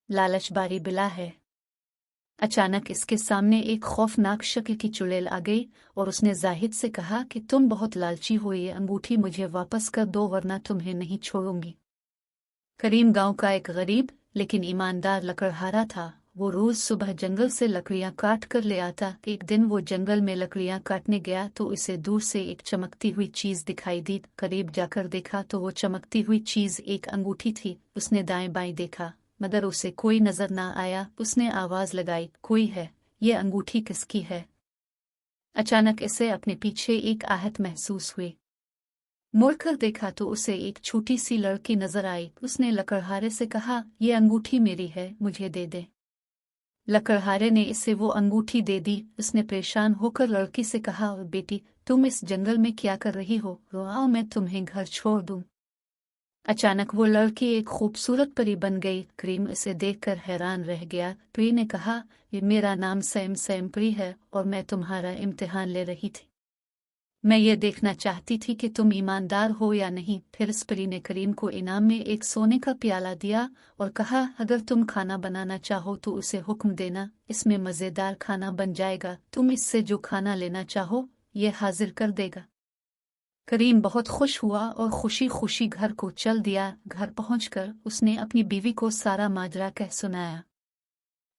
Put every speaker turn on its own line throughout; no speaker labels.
लालच बारी बिला है। अचानक इसके सामने एक खौफनाक शक्ल की चुड़ैल आ गई और उसने जाहिद से कहा कि तुम बहुत लालची हो, ये अंगूठी मुझे वापस कर दो वरना तुम्हें नहीं छोड़ूंगी। करीम गांव का एक गरीब लेकिन ईमानदार लकड़हारा था। वो रोज सुबह जंगल से लकड़ियां काट कर ले आता। एक दिन वो जंगल में लकड़ियां काटने गया तो उसे दूर से एक चमकती हुई चीज दिखाई दी। करीब जाकर देखा तो वो चमकती हुई चीज एक अंगूठी थी। उसने दाएं बाएं देखा मगर उसे कोई नजर ना आया। उसने आवाज लगाई, कोई है? ये अंगूठी किसकी है? अचानक इसे अपने पीछे एक आहट महसूस हुई। मुड़कर देखा तो उसे एक छोटी सी लड़की नजर आई। उसने लकड़हारे से कहा, ये अंगूठी मेरी है, मुझे दे दे। लकड़हारे ने इसे वो अंगूठी दे दी। उसने परेशान होकर लड़की से कहा, बेटी तुम इस जंगल में क्या कर रही हो? आओ मैं तुम्हें घर छोड़ दूं। अचानक वो लड़की एक खूबसूरत परी बन गई। करीम इसे देखकर हैरान रह गया। परी ने कहा, ये मेरा नाम सैम परी है और मैं तुम्हारा इम्तिहान ले रही थी। मैं ये देखना चाहती थी कि तुम ईमानदार हो या नहीं। फिर इस परी ने करीम को इनाम में एक सोने का प्याला दिया और कहा, अगर तुम खाना बनाना चाहो तो उसे हुक्म देना, इसमें मज़ेदार खाना बन जाएगा। तुम इससे जो खाना लेना चाहो ये हाजिर कर देगा। करीम बहुत खुश हुआ और खुशी खुशी घर को चल दिया। घर पहुंचकर उसने अपनी बीवी को सारा माजरा कह सुनाया।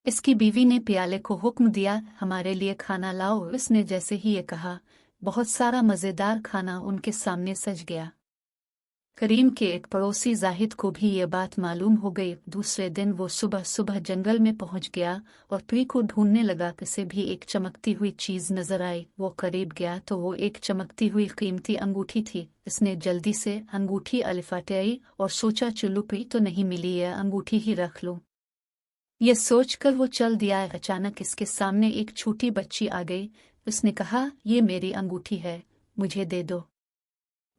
इसकी बीवी ने प्याले को हुक्म दिया, हमारे लिए खाना लाओ। इसने जैसे ही ये कहा, बहुत सारा मज़ेदार खाना उनके सामने सज गया। करीम के एक पड़ोसी जाहिद को भी ये बात मालूम हो गई। दूसरे दिन वो सुबह सुबह जंगल में पहुंच गया और परी को ढूंढने लगा। किसे भी एक चमकती हुई चीज नजर आई। वो करीब गया तो वो एक चमकती हुई कीमती अंगूठी थी। इसने जल्दी से अंगूठी अलिफाटेई और सोचा, चुल्लू परी तो नहीं मिली, है अंगूठी ही रख लूं। ये सोचकर वो चल दिया। अचानक इसके सामने एक छोटी बच्ची आ गई। उसने कहा, ये मेरी अंगूठी है, मुझे दे दो।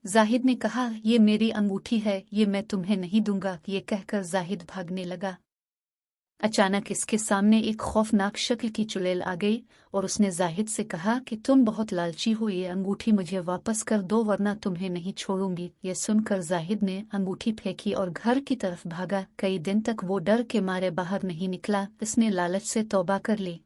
जाहिद ने कहा, ये मेरी अंगूठी है, ये मैं तुम्हें नहीं दूंगा। ये कहकर जाहिद भागने लगा। अचानक इसके सामने एक खौफनाक शक्ल की चुड़ैल आ गई और उसने जाहिद से कहा कि तुम बहुत लालची हो, ये अंगूठी मुझे वापस कर दो वरना तुम्हें नहीं छोड़ूंगी। ये सुनकर जाहिद ने अंगूठी फेंकी और घर की तरफ भागा। कई दिन तक वो डर के मारे बाहर नहीं निकला। इसने लालच से तौबा कर ली।